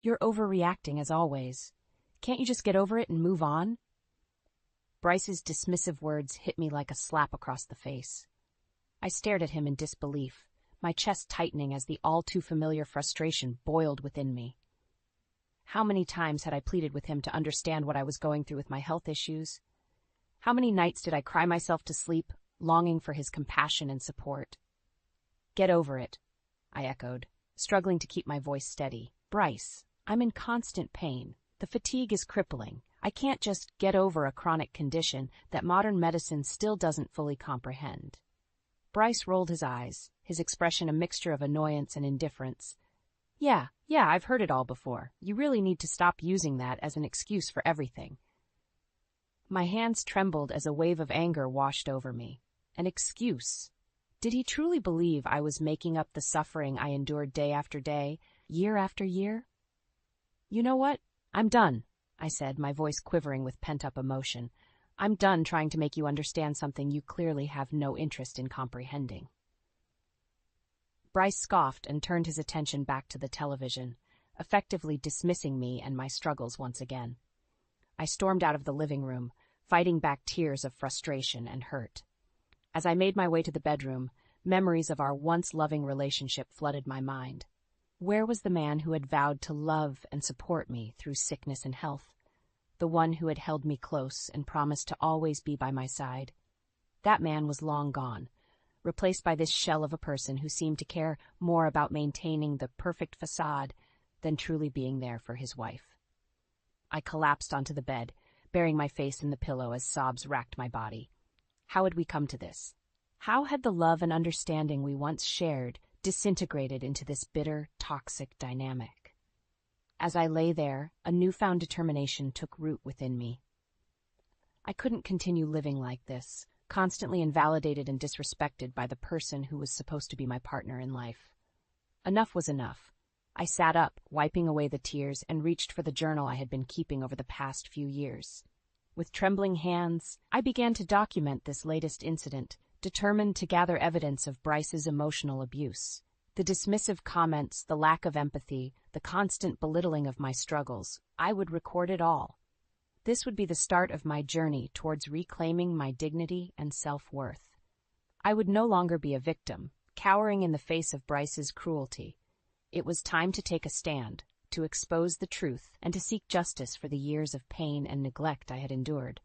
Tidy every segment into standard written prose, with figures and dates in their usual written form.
You're overreacting as always. Can't you just get over it and move on? Bryce's dismissive words hit me like a slap across the face. I stared at him in disbelief, my chest tightening as the all-too-familiar frustration boiled within me. How many times had I pleaded with him to understand what I was going through with my health issues? How many nights did I cry myself to sleep, longing for his compassion and support? Get over it, I echoed, struggling to keep my voice steady. Bryce, I'm in constant pain. The fatigue is crippling. I can't just get over a chronic condition that modern medicine still doesn't fully comprehend. Bryce rolled his eyes, his expression a mixture of annoyance and indifference. Yeah, I've heard it all before. You really need to stop using that as an excuse for everything. My hands trembled as a wave of anger washed over me. An excuse. Did he truly believe I was making up the suffering I endured day after day, year after year? You know what? I'm done, I said, my voice quivering with pent-up emotion. I'm done trying to make you understand something you clearly have no interest in comprehending. Bryce scoffed and turned his attention back to the television, effectively dismissing me and my struggles once again. I stormed out of the living room, fighting back tears of frustration and hurt. As I made my way to the bedroom, memories of our once loving relationship flooded my mind. Where was the man who had vowed to love and support me through sickness and health? The one who had held me close and promised to always be by my side? That man was long gone, replaced by this shell of a person who seemed to care more about maintaining the perfect facade than truly being there for his wife. I collapsed onto the bed, burying my face in the pillow as sobs racked my body. How had we come to this? How had the love and understanding we once shared disintegrated into this bitter, toxic dynamic? As I lay there, a newfound determination took root within me. I couldn't continue living like this, constantly invalidated and disrespected by the person who was supposed to be my partner in life. Enough was enough. I sat up, wiping away the tears, and reached for the journal I had been keeping over the past few years. With trembling hands, I began to document this latest incident, determined to gather evidence of Bryce's emotional abuse. The dismissive comments, the lack of empathy, the constant belittling of my struggles, I would record it all. This would be the start of my journey towards reclaiming my dignity and self-worth. I would no longer be a victim, cowering in the face of Bryce's cruelty. It was time to take a stand, to expose the truth, and to seek justice for the years of pain and neglect I had endured.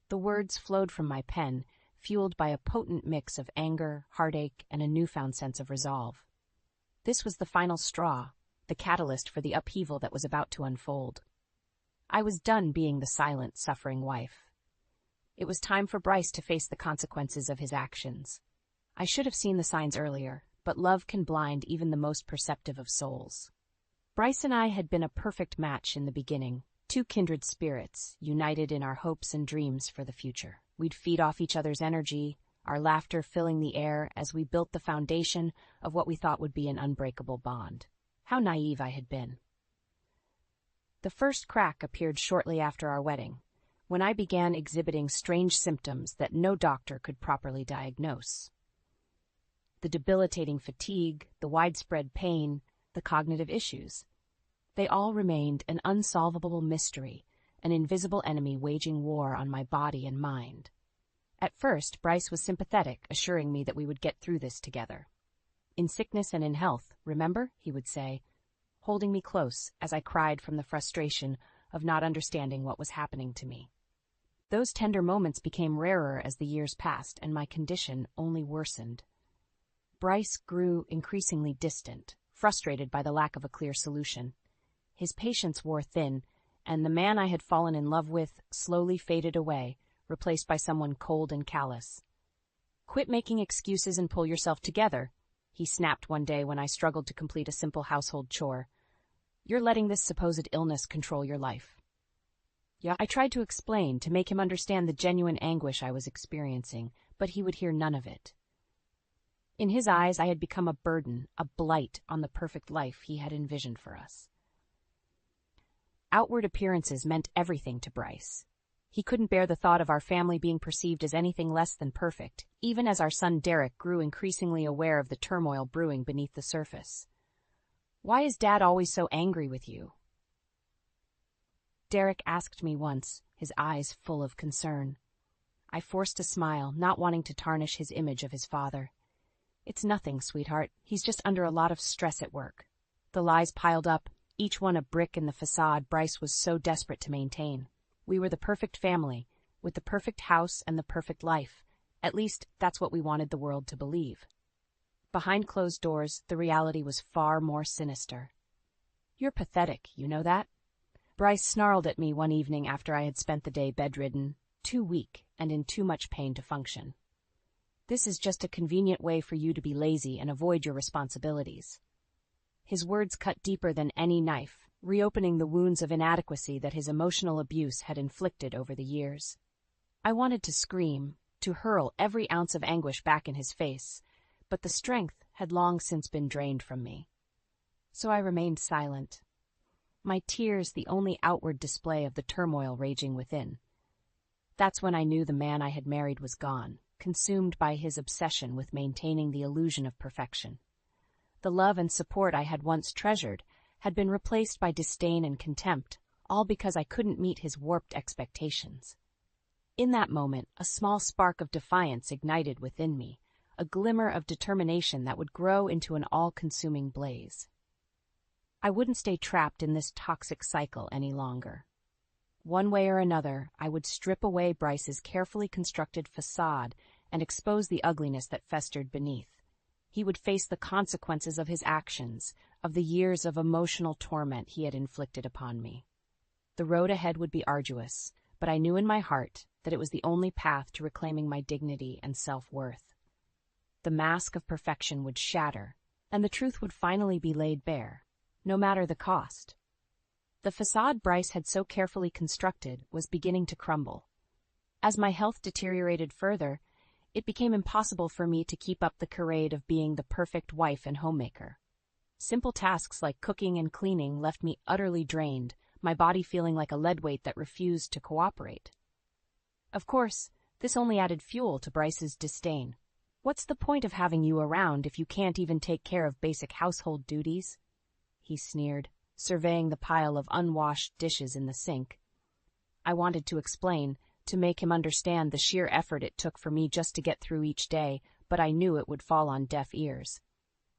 The words flowed from my pen, fueled by a potent mix of anger, heartache, and a newfound sense of resolve. This was the final straw, the catalyst for the upheaval that was about to unfold. I was done being the silent, suffering wife. It was time for Bryce to face the consequences of his actions. I should have seen the signs earlier, but love can blind even the most perceptive of souls. Bryce and I had been a perfect match in the beginning, two kindred spirits, united in our hopes and dreams for the future. We'd feed off each other's energy, our laughter filling the air as we built the foundation of what we thought would be an unbreakable bond. How naive I had been. The first crack appeared shortly after our wedding, when I began exhibiting strange symptoms that no doctor could properly diagnose. The debilitating fatigue, the widespread pain, the cognitive issues. They all remained an unsolvable mystery, an invisible enemy waging war on my body and mind. At first, Bryce was sympathetic, assuring me that we would get through this together. In sickness and in health, remember, he would say, holding me close as I cried from the frustration of not understanding what was happening to me. Those tender moments became rarer as the years passed, and my condition only worsened. Bryce grew increasingly distant, frustrated by the lack of a clear solution. His patience wore thin, and the man I had fallen in love with slowly faded away, replaced by someone cold and callous. "Quit making excuses and pull yourself together," he snapped one day when I struggled to complete a simple household chore. "You're letting this supposed illness control your life." Yeah, I tried to explain, to make him understand the genuine anguish I was experiencing, but he would hear none of it. In his eyes, I had become a burden, a blight on the perfect life he had envisioned for us. Outward appearances meant everything to Bryce. He couldn't bear the thought of our family being perceived as anything less than perfect, even as our son Derek grew increasingly aware of the turmoil brewing beneath the surface. "Why is Dad always so angry with you?" Derek asked me once, his eyes full of concern. I forced a smile, not wanting to tarnish his image of his father. It's nothing, sweetheart. He's just under a lot of stress at work. The lies piled up, each one a brick in the facade Bryce was so desperate to maintain. We were the perfect family, with the perfect house and the perfect life. At least, that's what we wanted the world to believe. Behind closed doors, the reality was far more sinister. You're pathetic, you know that? Bryce snarled at me one evening after I had spent the day bedridden, too weak and in too much pain to function. This is just a convenient way for you to be lazy and avoid your responsibilities. His words cut deeper than any knife, reopening the wounds of inadequacy that his emotional abuse had inflicted over the years. I wanted to scream, to hurl every ounce of anguish back in his face, but the strength had long since been drained from me. So I remained silent, my tears the only outward display of the turmoil raging within. That's when I knew the man I had married was gone, consumed by his obsession with maintaining the illusion of perfection. The love and support I had once treasured had been replaced by disdain and contempt, all because I couldn't meet his warped expectations. In that moment, a small spark of defiance ignited within me, a glimmer of determination that would grow into an all-consuming blaze. I wouldn't stay trapped in this toxic cycle any longer. One way or another, I would strip away Bryce's carefully constructed facade and expose the ugliness that festered beneath. He would face the consequences of his actions, of the years of emotional torment he had inflicted upon me. The road ahead would be arduous, but I knew in my heart that it was the only path to reclaiming my dignity and self-worth. The mask of perfection would shatter, and the truth would finally be laid bare, no matter the cost. The facade Bryce had so carefully constructed was beginning to crumble. As my health deteriorated further, it became impossible for me to keep up the charade of being the perfect wife and homemaker. Simple tasks like cooking and cleaning left me utterly drained, my body feeling like a leadweight that refused to cooperate. Of course, this only added fuel to Bryce's disdain. What's the point of having you around if you can't even take care of basic household duties? He sneered, surveying the pile of unwashed dishes in the sink. I wanted to explain, to make him understand the sheer effort it took for me just to get through each day, but I knew it would fall on deaf ears.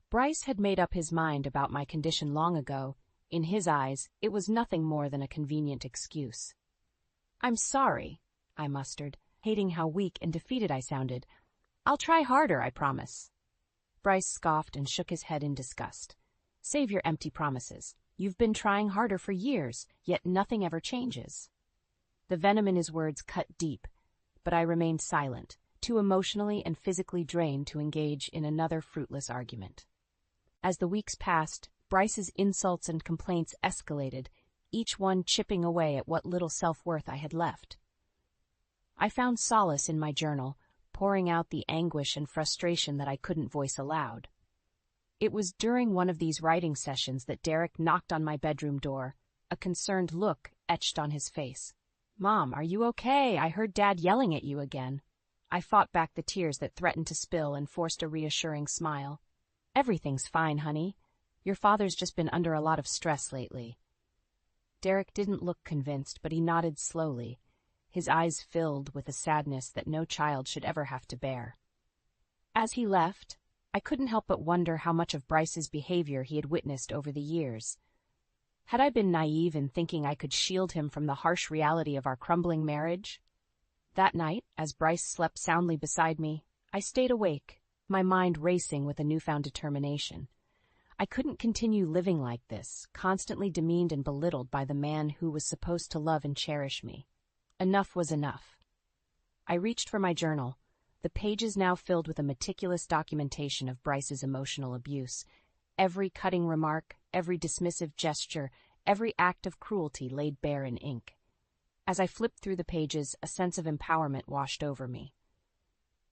Bryce had made up his mind about my condition long ago. In his eyes, it was nothing more than a convenient excuse. "I'm sorry," I mustered, hating how weak and defeated I sounded. "I'll try harder, I promise." Bryce scoffed and shook his head in disgust. "Save your empty promises. You've been trying harder for years, yet nothing ever changes." The venom in his words cut deep, but I remained silent, too emotionally and physically drained to engage in another fruitless argument. As the weeks passed, Bryce's insults and complaints escalated, each one chipping away at what little self-worth I had left. I found solace in my journal, pouring out the anguish and frustration that I couldn't voice aloud. It was during one of these writing sessions that Derek knocked on my bedroom door, a concerned look etched on his face. "Mom, are you okay? I heard Dad yelling at you again." I fought back the tears that threatened to spill and forced a reassuring smile. "Everything's fine, honey. Your father's just been under a lot of stress lately." Derek didn't look convinced, but he nodded slowly, his eyes filled with a sadness that no child should ever have to bear. As he left, I couldn't help but wonder how much of Bryce's behavior he had witnessed over the years. Had I been naive in thinking I could shield him from the harsh reality of our crumbling marriage? That night, as Bryce slept soundly beside me, I stayed awake, my mind racing with a newfound determination. I couldn't continue living like this, constantly demeaned and belittled by the man who was supposed to love and cherish me. Enough was enough. I reached for my journal, the pages now filled with a meticulous documentation of Bryce's emotional abuse. Every cutting remark, every dismissive gesture, every act of cruelty laid bare in ink. As I flipped through the pages, a sense of empowerment washed over me.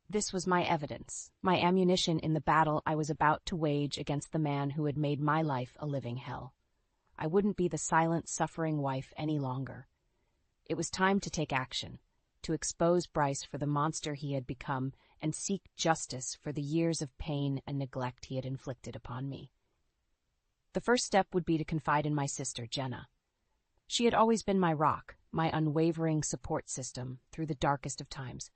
This was my evidence, my ammunition in the battle I was about to wage against the man who had made my life a living hell. I wouldn't be the silent, suffering wife any longer. It was time to take action, to expose Bryce for the monster he had become and seek justice for the years of pain and neglect he had inflicted upon me. The first step would be to confide in my sister, Jenna. She had always been my rock, my unwavering support system through the darkest of times.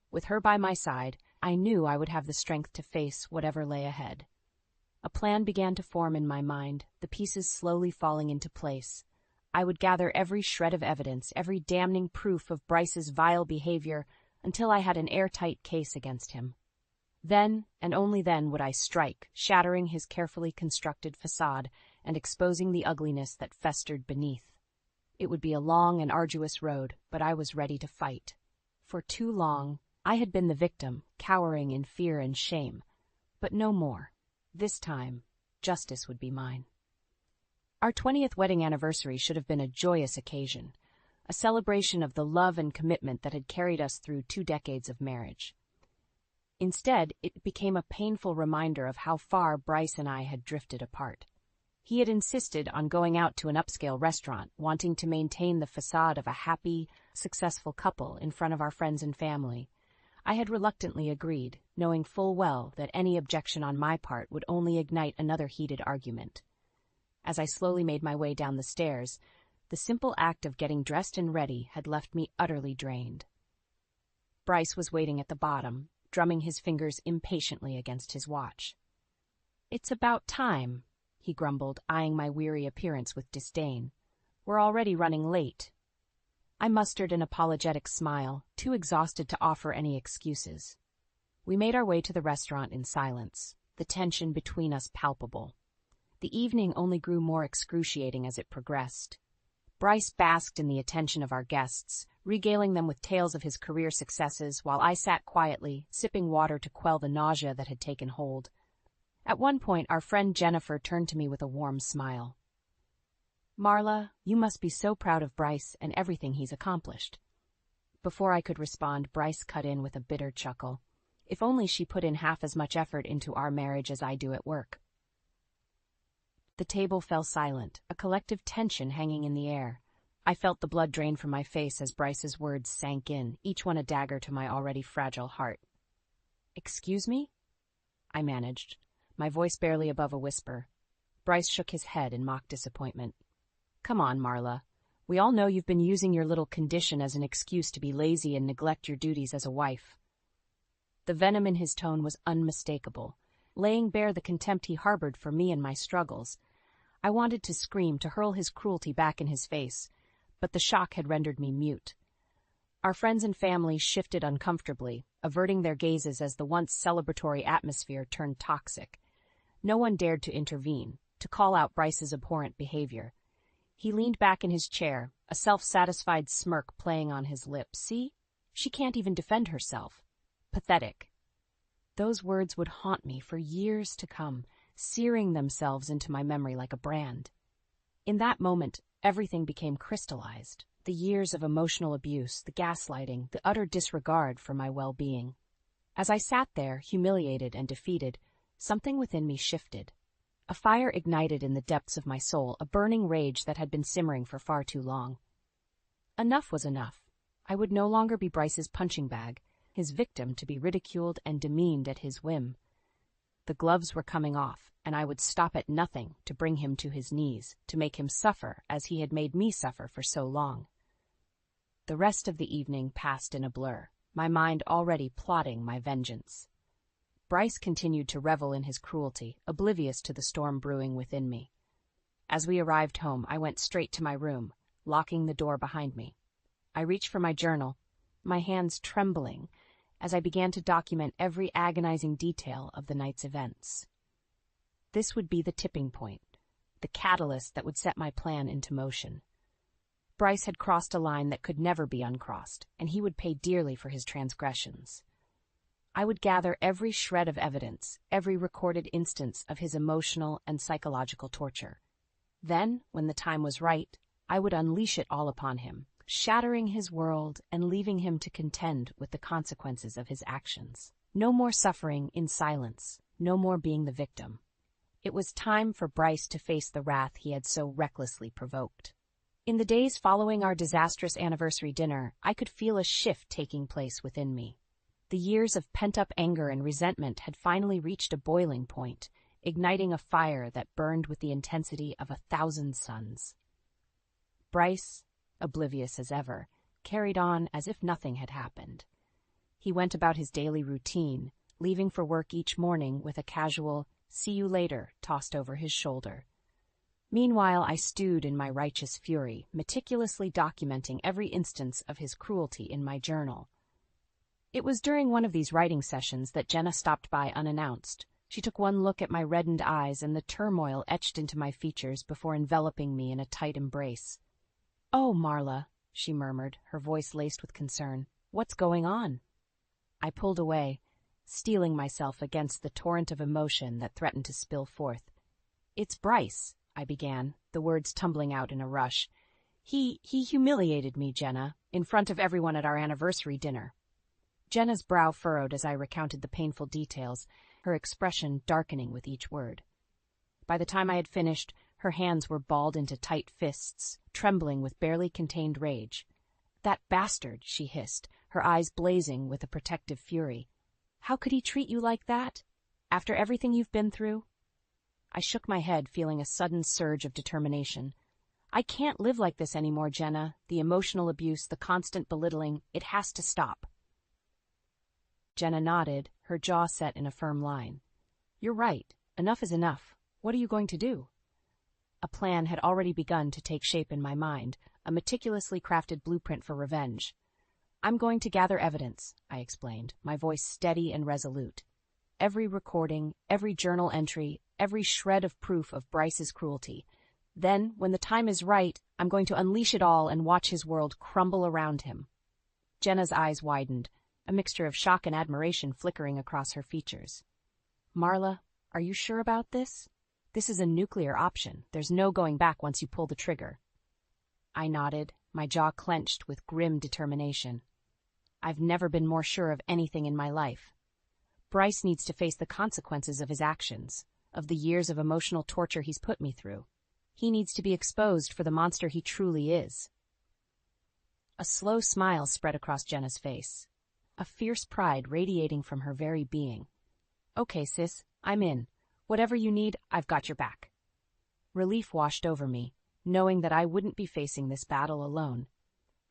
With her by my side, I knew I would have the strength to face whatever lay ahead. A plan began to form in my mind, the pieces slowly falling into place. I would gather every shred of evidence, every damning proof of Bryce's vile behavior, until I had an airtight case against him. Then, and only then, would I strike, shattering his carefully constructed facade and exposing the ugliness that festered beneath. It would be a long and arduous road, but I was ready to fight. For too long, I had been the victim, cowering in fear and shame. But no more. This time, justice would be mine. Our 20th wedding anniversary should have been a joyous occasion, a celebration of the love and commitment that had carried us through 2 decades of marriage. Instead, it became a painful reminder of how far Bryce and I had drifted apart. He had insisted on going out to an upscale restaurant, wanting to maintain the facade of a happy, successful couple in front of our friends and family. I had reluctantly agreed, knowing full well that any objection on my part would only ignite another heated argument. As I slowly made my way down the stairs, the simple act of getting dressed and ready had left me utterly drained. Bryce was waiting at the bottom, drumming his fingers impatiently against his watch. "It's about time," he grumbled, eyeing my weary appearance with disdain. "We're already running late." I mustered an apologetic smile, too exhausted to offer any excuses. We made our way to the restaurant in silence, the tension between us palpable. The evening only grew more excruciating as it progressed. Bryce basked in the attention of our guests, regaling them with tales of his career successes, while I sat quietly, sipping water to quell the nausea that had taken hold. At one point, our friend Jennifer turned to me with a warm smile. "Marla, you must be so proud of Bryce and everything he's accomplished." Before I could respond, Bryce cut in with a bitter chuckle. "If only she put in half as much effort into our marriage as I do at work." The table fell silent, a collective tension hanging in the air. I felt the blood drain from my face as Bryce's words sank in, each one a dagger to my already fragile heart. "Excuse me?" I managed, my voice barely above a whisper. Bryce shook his head in mock disappointment. "Come on, Marla. We all know you've been using your little condition as an excuse to be lazy and neglect your duties as a wife." The venom in his tone was unmistakable, laying bare the contempt he harbored for me and my struggles. I wanted to scream, to hurl his cruelty back in his face, but the shock had rendered me mute. Our friends and family shifted uncomfortably, averting their gazes as the once celebratory atmosphere turned toxic. No one dared to intervene, to call out Bryce's abhorrent behavior. He leaned back in his chair, a self-satisfied smirk playing on his lips. "See? She can't even defend herself. Pathetic." Those words would haunt me for years to come, searing themselves into my memory like a brand. In that moment, everything became crystallized. The years of emotional abuse, the gaslighting, the utter disregard for my well-being. As I sat there, humiliated and defeated, something within me shifted. A fire ignited in the depths of my soul, a burning rage that had been simmering for far too long. Enough was enough. I would no longer be Bryce's punching bag, his victim to be ridiculed and demeaned at his whim. The gloves were coming off, and I would stop at nothing to bring him to his knees, to make him suffer as he had made me suffer for so long. The rest of the evening passed in a blur, my mind already plotting my vengeance. Bryce continued to revel in his cruelty, oblivious to the storm brewing within me. As we arrived home, I went straight to my room, locking the door behind me. I reached for my journal, my hands trembling, as I began to document every agonizing detail of the night's events. This would be the tipping point, the catalyst that would set my plan into motion. Bryce had crossed a line that could never be uncrossed, and he would pay dearly for his transgressions. I would gather every shred of evidence, every recorded instance of his emotional and psychological torture. Then, when the time was right, I would unleash it all upon him, shattering his world and leaving him to contend with the consequences of his actions. No more suffering in silence, no more being the victim. It was time for Bryce to face the wrath he had so recklessly provoked. In the days following our disastrous anniversary dinner, I could feel a shift taking place within me. The years of pent-up anger and resentment had finally reached a boiling point, igniting a fire that burned with the intensity of 1,000 suns. Bryce, oblivious as ever, carried on as if nothing had happened. He went about his daily routine, leaving for work each morning with a casual, "See you later," tossed over his shoulder. Meanwhile, I stewed in my righteous fury, meticulously documenting every instance of his cruelty in my journal. It was during one of these writing sessions that Jenna stopped by unannounced. She took one look at my reddened eyes and the turmoil etched into my features before enveloping me in a tight embrace. "Oh, Marla," she murmured, her voice laced with concern. "What's going on?" I pulled away, steeling myself against the torrent of emotion that threatened to spill forth. "It's Bryce," I began, the words tumbling out in a rush. He humiliated me, Jenna, in front of everyone at our anniversary dinner." Jenna's brow furrowed as I recounted the painful details, her expression darkening with each word. By the time I had finished, her hands were balled into tight fists, trembling with barely contained rage. "That bastard," she hissed, her eyes blazing with a protective fury. "How could he treat you like that? After everything you've been through?" I shook my head, feeling a sudden surge of determination. "I can't live like this anymore, Jenna. The emotional abuse, the constant belittling, it has to stop." Jenna nodded, her jaw set in a firm line. "You're right. Enough is enough. What are you going to do?" A plan had already begun to take shape in my mind, a meticulously crafted blueprint for revenge. "I'm going to gather evidence," I explained, my voice steady and resolute. "Every recording, every journal entry, every shred of proof of Bryce's cruelty. Then, when the time is right, I'm going to unleash it all and watch his world crumble around him." Jenna's eyes widened, a mixture of shock and admiration flickering across her features. "Marla, are you sure about this? This is a nuclear option. There's no going back once you pull the trigger." I nodded, my jaw clenched with grim determination. I've never been more sure of anything in my life. Bryce needs to face the consequences of his actions, of the years of emotional torture he's put me through. He needs to be exposed for the monster he truly is. A slow smile spread across Jenna's face, a fierce pride radiating from her very being. "Okay, sis, I'm in. Whatever you need, I've got your back." Relief washed over me, knowing that I wouldn't be facing this battle alone.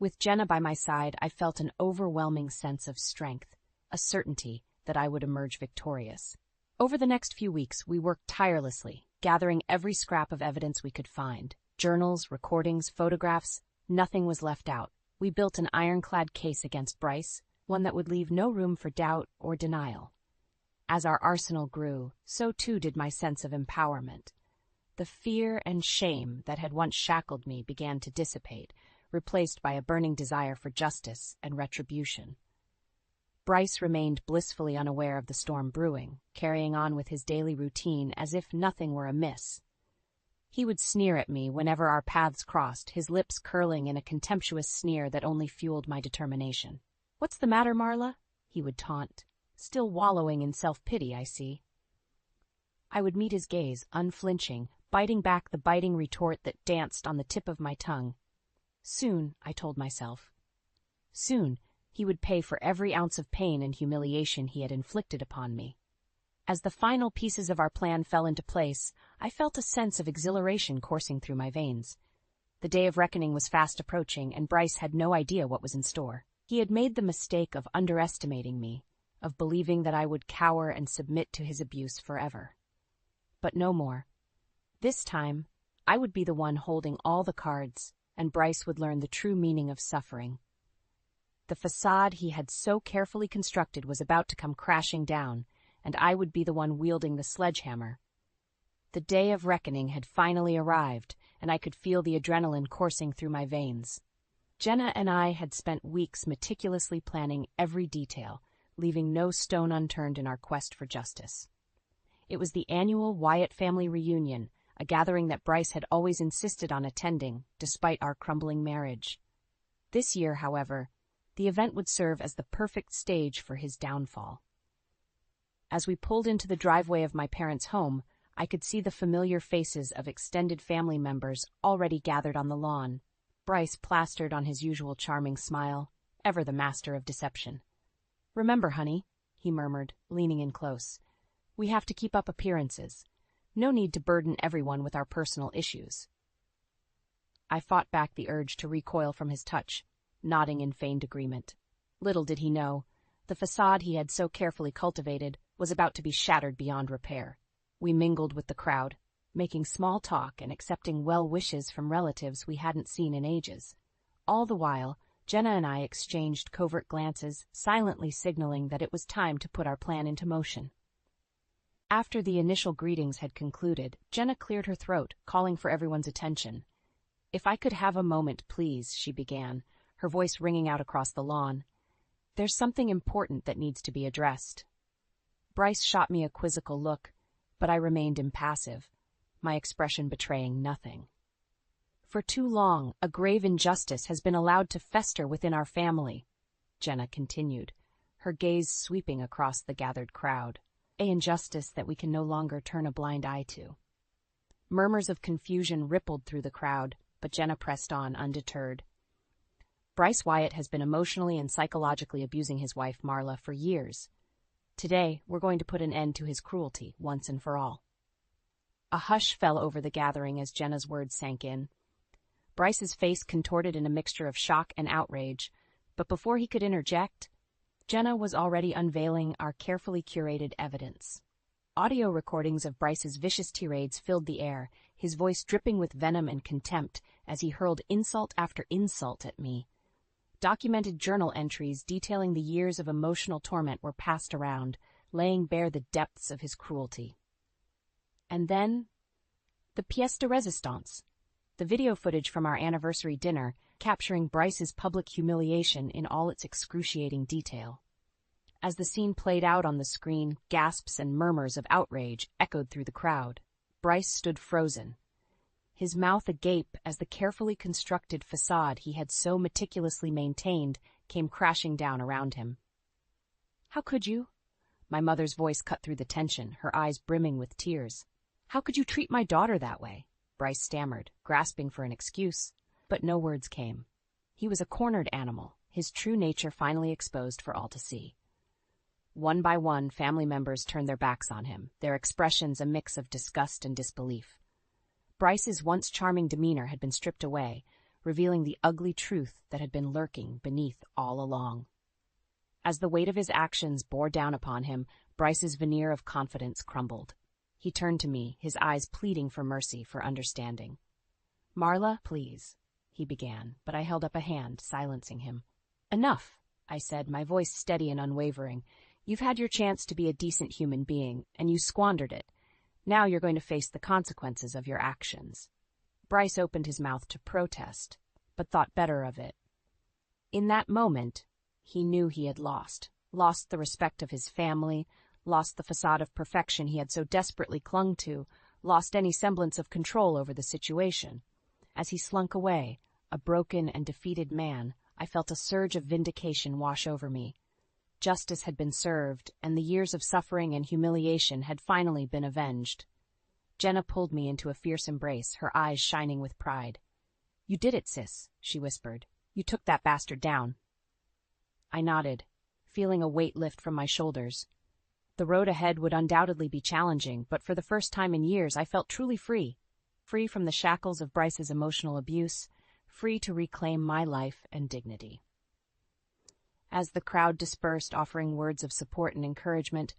With Jenna by my side, I felt an overwhelming sense of strength, a certainty that I would emerge victorious. Over the next few weeks, we worked tirelessly, gathering every scrap of evidence we could find. Journals, recordings, photographs, nothing was left out. We built an ironclad case against Bryce, one that would leave no room for doubt or denial. As our arsenal grew, so too did my sense of empowerment. The fear and shame that had once shackled me began to dissipate, replaced by a burning desire for justice and retribution. Bryce remained blissfully unaware of the storm brewing, carrying on with his daily routine as if nothing were amiss. He would sneer at me whenever our paths crossed, his lips curling in a contemptuous sneer that only fueled my determination. "What's the matter, Marla?" he would taunt. "Still wallowing in self-pity, I see." I would meet his gaze, unflinching, biting back the biting retort that danced on the tip of my tongue. Soon, I told myself. Soon, he would pay for every ounce of pain and humiliation he had inflicted upon me. As the final pieces of our plan fell into place, I felt a sense of exhilaration coursing through my veins. The day of reckoning was fast approaching, and Bryce had no idea what was in store. He had made the mistake of underestimating me, of believing that I would cower and submit to his abuse forever. But no more. This time, I would be the one holding all the cards, and Bryce would learn the true meaning of suffering. The facade he had so carefully constructed was about to come crashing down, and I would be the one wielding the sledgehammer. The day of reckoning had finally arrived, and I could feel the adrenaline coursing through my veins. Jenna and I had spent weeks meticulously planning every detail, leaving no stone unturned in our quest for justice. It was the annual Wyatt family reunion, a gathering that Bryce had always insisted on attending, despite our crumbling marriage. This year, however, the event would serve as the perfect stage for his downfall. As we pulled into the driveway of my parents' home, I could see the familiar faces of extended family members already gathered on the lawn. Bryce plastered on his usual charming smile, ever the master of deception. "Remember, honey," he murmured, leaning in close, "we have to keep up appearances. No need to burden everyone with our personal issues." I fought back the urge to recoil from his touch, nodding in feigned agreement. Little did he know, the facade he had so carefully cultivated was about to be shattered beyond repair. We mingled with the crowd, making small talk and accepting well wishes from relatives we hadn't seen in ages. All the while, Jenna and I exchanged covert glances, silently signaling that it was time to put our plan into motion. After the initial greetings had concluded, Jenna cleared her throat, calling for everyone's attention. "If I could have a moment, please," she began, her voice ringing out across the lawn. "There's something important that needs to be addressed." Bryce shot me a quizzical look, but I remained impassive, my expression betraying nothing. "For too long, a grave injustice has been allowed to fester within our family," Jenna continued, her gaze sweeping across the gathered crowd. "An injustice that we can no longer turn a blind eye to." Murmurs of confusion rippled through the crowd, but Jenna pressed on, undeterred. "Bryce Wyatt has been emotionally and psychologically abusing his wife, Marla, for years. Today, we're going to put an end to his cruelty, once and for all." A hush fell over the gathering as Jenna's words sank in. Bryce's face contorted in a mixture of shock and outrage, but before he could interject, Jenna was already unveiling our carefully curated evidence. Audio recordings of Bryce's vicious tirades filled the air, his voice dripping with venom and contempt as he hurled insult after insult at me. Documented journal entries detailing the years of emotional torment were passed around, laying bare the depths of his cruelty. And then, the pièce de résistance, the video footage from our anniversary dinner, capturing Bryce's public humiliation in all its excruciating detail. As the scene played out on the screen, gasps and murmurs of outrage echoed through the crowd. Bryce stood frozen, his mouth agape as the carefully constructed facade he had so meticulously maintained came crashing down around him. "How could you?" My mother's voice cut through the tension, her eyes brimming with tears. "How could you treat my daughter that way?" Bryce stammered, grasping for an excuse, but no words came. He was a cornered animal, his true nature finally exposed for all to see. One by one, family members turned their backs on him, their expressions a mix of disgust and disbelief. Bryce's once charming demeanor had been stripped away, revealing the ugly truth that had been lurking beneath all along. As the weight of his actions bore down upon him, Bryce's veneer of confidence crumbled. He turned to me, his eyes pleading for mercy, for understanding. "Marla, please," he began, but I held up a hand, silencing him. "Enough," I said, my voice steady and unwavering. "You've had your chance to be a decent human being, and you squandered it. Now you're going to face the consequences of your actions." Bryce opened his mouth to protest, but thought better of it. In that moment, he knew he had lost the respect of his family, lost the facade of perfection he had so desperately clung to, lost any semblance of control over the situation. As he slunk away, a broken and defeated man, I felt a surge of vindication wash over me. Justice had been served, and the years of suffering and humiliation had finally been avenged. Jenna pulled me into a fierce embrace, her eyes shining with pride. "You did it, sis," she whispered. "You took that bastard down." I nodded, feeling a weight lift from my shoulders. The road ahead would undoubtedly be challenging, but for the first time in years I felt truly free. Free from the shackles of Bryce's emotional abuse, free to reclaim my life and dignity. As the crowd dispersed, offering words of support and encouragement,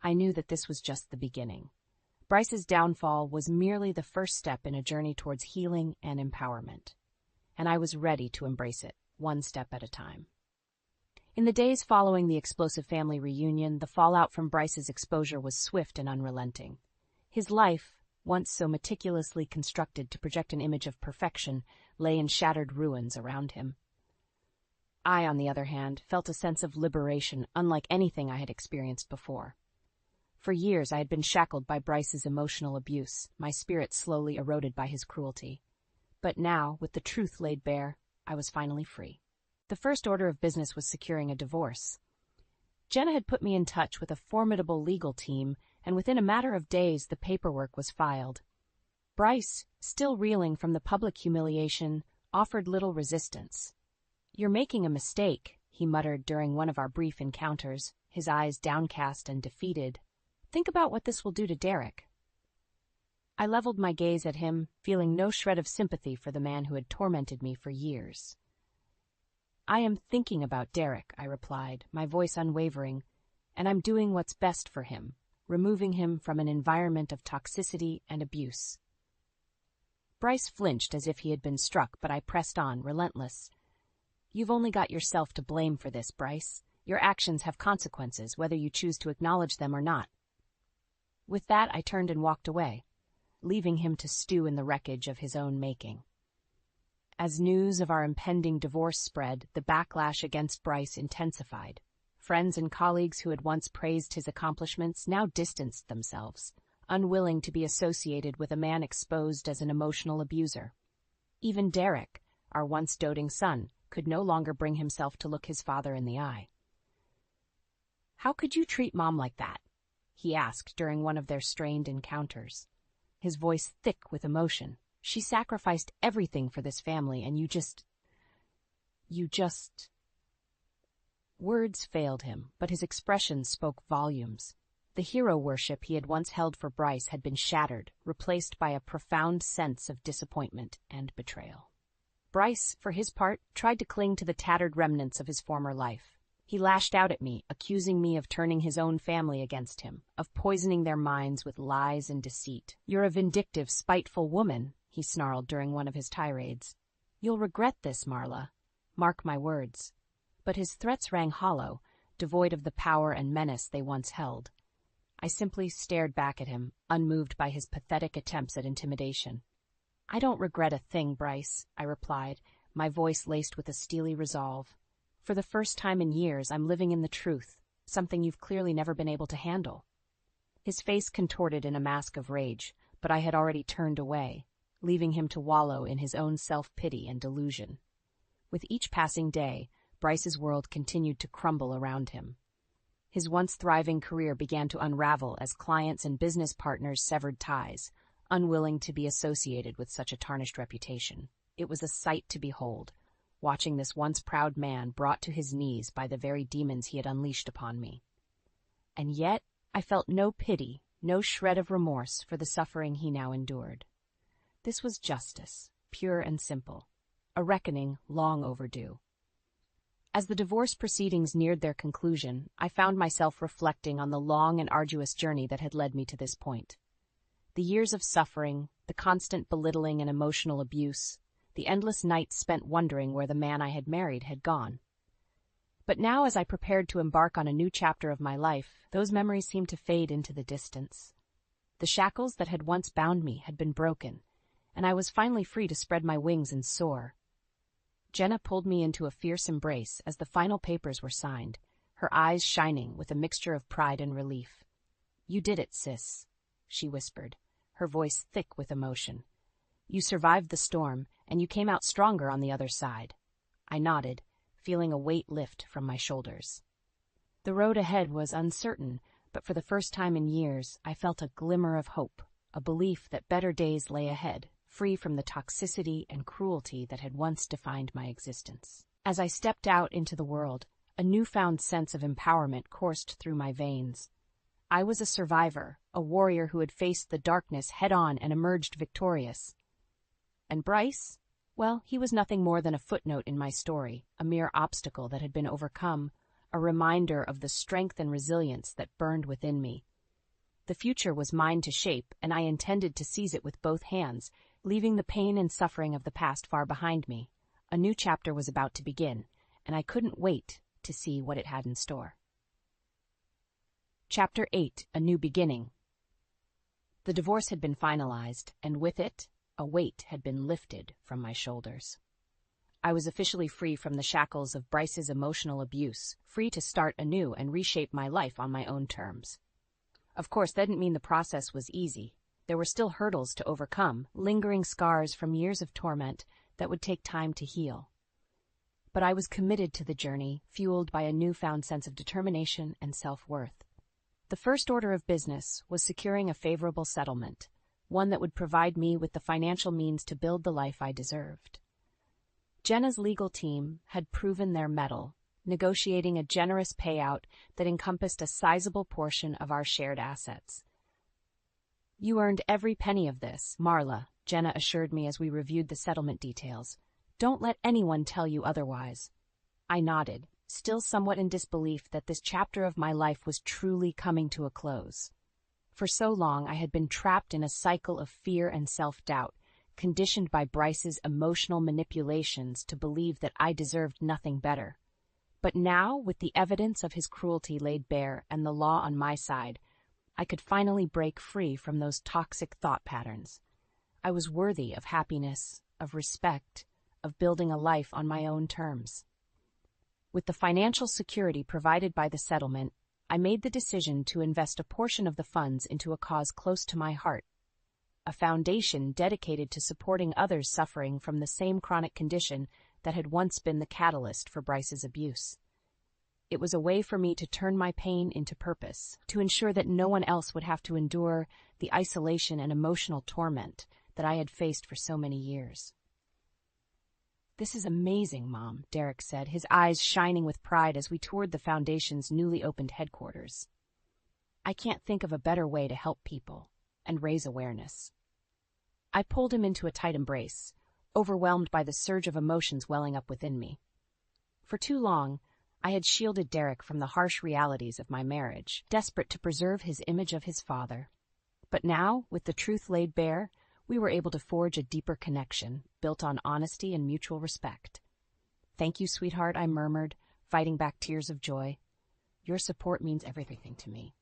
I knew that this was just the beginning. Bryce's downfall was merely the first step in a journey towards healing and empowerment, and I was ready to embrace it, one step at a time. In the days following the explosive family reunion, the fallout from Bryce's exposure was swift and unrelenting. His life, once so meticulously constructed to project an image of perfection, lay in shattered ruins around him. I, on the other hand, felt a sense of liberation unlike anything I had experienced before. For years I had been shackled by Bryce's emotional abuse, my spirit slowly eroded by his cruelty. But now, with the truth laid bare, I was finally free. The first order of business was securing a divorce. Jenna had put me in touch with a formidable legal team, and within a matter of days the paperwork was filed. Bryce, still reeling from the public humiliation, offered little resistance. "You're making a mistake," he muttered during one of our brief encounters, his eyes downcast and defeated. "Think about what this will do to Derek." I leveled my gaze at him, feeling no shred of sympathy for the man who had tormented me for years. "I am thinking about Derek," I replied, my voice unwavering, "and I'm doing what's best for him, removing him from an environment of toxicity and abuse." Bryce flinched as if he had been struck, but I pressed on, relentless. "You've only got yourself to blame for this, Bryce. Your actions have consequences, whether you choose to acknowledge them or not." With that, I turned and walked away, leaving him to stew in the wreckage of his own making. As news of our impending divorce spread, the backlash against Bryce intensified. Friends and colleagues who had once praised his accomplishments now distanced themselves, unwilling to be associated with a man exposed as an emotional abuser. Even Derek, our once doting son, could no longer bring himself to look his father in the eye. "How could you treat Mom like that?" he asked during one of their strained encounters, his voice thick with emotion. "She sacrificed everything for this family, and you just... Words failed him, but his expressions spoke volumes. The hero worship he had once held for Bryce had been shattered, replaced by a profound sense of disappointment and betrayal. Bryce, for his part, tried to cling to the tattered remnants of his former life. He lashed out at me, accusing me of turning his own family against him, of poisoning their minds with lies and deceit. "You're a vindictive, spiteful woman," he snarled during one of his tirades. "You'll regret this, Marla. Mark my words." But his threats rang hollow, devoid of the power and menace they once held. I simply stared back at him, unmoved by his pathetic attempts at intimidation. "I don't regret a thing, Bryce," I replied, my voice laced with a steely resolve. "For the first time in years, I'm living in the truth, something you've clearly never been able to handle." His face contorted in a mask of rage, but I had already turned away, leaving him to wallow in his own self-pity and delusion. With each passing day, Bryce's world continued to crumble around him. His once thriving career began to unravel as clients and business partners severed ties, unwilling to be associated with such a tarnished reputation. It was a sight to behold, watching this once proud man brought to his knees by the very demons he had unleashed upon me. And yet, I felt no pity, no shred of remorse for the suffering he now endured. This was justice, pure and simple, a reckoning long overdue. As the divorce proceedings neared their conclusion, I found myself reflecting on the long and arduous journey that had led me to this point. The years of suffering, the constant belittling and emotional abuse, the endless nights spent wondering where the man I had married had gone. But now, as I prepared to embark on a new chapter of my life, those memories seemed to fade into the distance. The shackles that had once bound me had been broken, and I was finally free to spread my wings and soar. Jenna pulled me into a fierce embrace as the final papers were signed, her eyes shining with a mixture of pride and relief. "You did it, sis," she whispered, her voice thick with emotion. "You survived the storm, and you came out stronger on the other side." I nodded, feeling a weight lift from my shoulders. The road ahead was uncertain, but for the first time in years, I felt a glimmer of hope, a belief that better days lay ahead, free from the toxicity and cruelty that had once defined my existence. As I stepped out into the world, a newfound sense of empowerment coursed through my veins. I was a survivor, a warrior who had faced the darkness head-on and emerged victorious. And Bryce? Well, he was nothing more than a footnote in my story, a mere obstacle that had been overcome, a reminder of the strength and resilience that burned within me. The future was mine to shape, and I intended to seize it with both hands, leaving the pain and suffering of the past far behind me. A new chapter was about to begin, and I couldn't wait to see what it had in store. Chapter 8: A New Beginning. The divorce had been finalized, and with it, a weight had been lifted from my shoulders. I was officially free from the shackles of Bryce's emotional abuse, free to start anew and reshape my life on my own terms. Of course, that didn't mean the process was easy. There were still hurdles to overcome, lingering scars from years of torment that would take time to heal. But I was committed to the journey, fueled by a newfound sense of determination and self-worth. The first order of business was securing a favorable settlement, one that would provide me with the financial means to build the life I deserved. Jenna's legal team had proven their mettle, negotiating a generous payout that encompassed a sizable portion of our shared assets. You earned every penny of this, Marla, Jenna assured me as we reviewed the settlement details. Don't let anyone tell you otherwise. I nodded, still somewhat in disbelief that this chapter of my life was truly coming to a close. For so long I had been trapped in a cycle of fear and self-doubt, conditioned by Bryce's emotional manipulations to believe that I deserved nothing better. But now, with the evidence of his cruelty laid bare and the law on my side, I could finally break free from those toxic thought patterns. I was worthy of happiness, of respect, of building a life on my own terms. With the financial security provided by the settlement, I made the decision to invest a portion of the funds into a cause close to my heart, a foundation dedicated to supporting others suffering from the same chronic condition that had once been the catalyst for Bryce's abuse. It was a way for me to turn my pain into purpose, to ensure that no one else would have to endure the isolation and emotional torment that I had faced for so many years. This is amazing, Mom, Derek said, his eyes shining with pride as we toured the Foundation's newly opened headquarters. I can't think of a better way to help people and raise awareness. I pulled him into a tight embrace, overwhelmed by the surge of emotions welling up within me. For too long, I had shielded Derek from the harsh realities of my marriage, desperate to preserve his image of his father. But now, with the truth laid bare, we were able to forge a deeper connection, built on honesty and mutual respect. Thank you, sweetheart, I murmured, fighting back tears of joy. Your support means everything to me.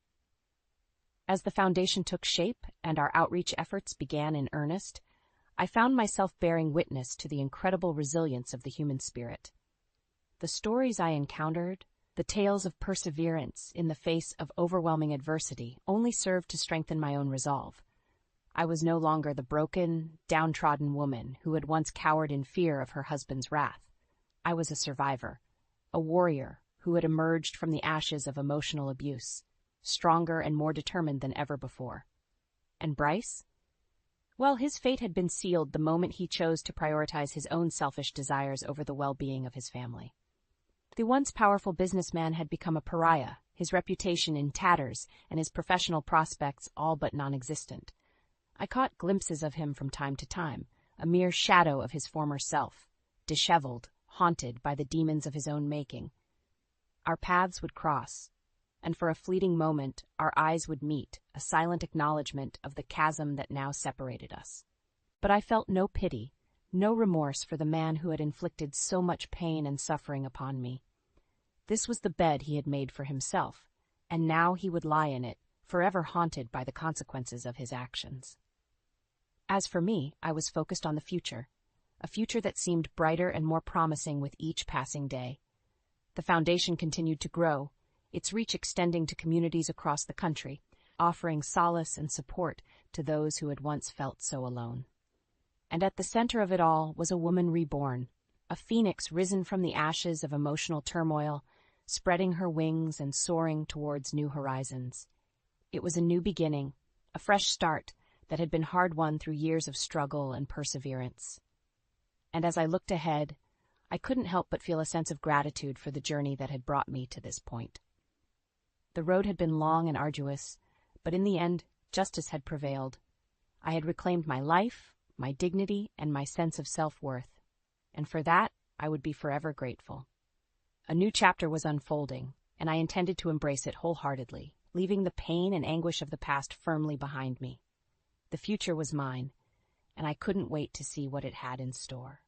As the Foundation took shape and our outreach efforts began in earnest, I found myself bearing witness to the incredible resilience of the human spirit. The stories I encountered, the tales of perseverance in the face of overwhelming adversity, only served to strengthen my own resolve. I was no longer the broken, downtrodden woman who had once cowered in fear of her husband's wrath. I was a survivor, a warrior who had emerged from the ashes of emotional abuse, stronger and more determined than ever before. And Bryce? Well, his fate had been sealed the moment he chose to prioritize his own selfish desires over the well-being of his family. The once powerful businessman had become a pariah, his reputation in tatters and his professional prospects all but non-existent. I caught glimpses of him from time to time, a mere shadow of his former self, disheveled, haunted by the demons of his own making. Our paths would cross, and for a fleeting moment our eyes would meet, a silent acknowledgement of the chasm that now separated us. But I felt no pity, no remorse for the man who had inflicted so much pain and suffering upon me. This was the bed he had made for himself, and now he would lie in it, forever haunted by the consequences of his actions. As for me, I was focused on the future, a future that seemed brighter and more promising with each passing day. The Foundation continued to grow, its reach extending to communities across the country, offering solace and support to those who had once felt so alone. And at the center of it all was a woman reborn, a phoenix risen from the ashes of emotional turmoil, spreading her wings and soaring towards new horizons. It was a new beginning, a fresh start that had been hard-won through years of struggle and perseverance. And as I looked ahead, I couldn't help but feel a sense of gratitude for the journey that had brought me to this point. The road had been long and arduous, but in the end, justice had prevailed. I had reclaimed my life, my dignity, and my sense of self-worth, and for that, I would be forever grateful. A new chapter was unfolding, and I intended to embrace it wholeheartedly, leaving the pain and anguish of the past firmly behind me. The future was mine, and I couldn't wait to see what it had in store.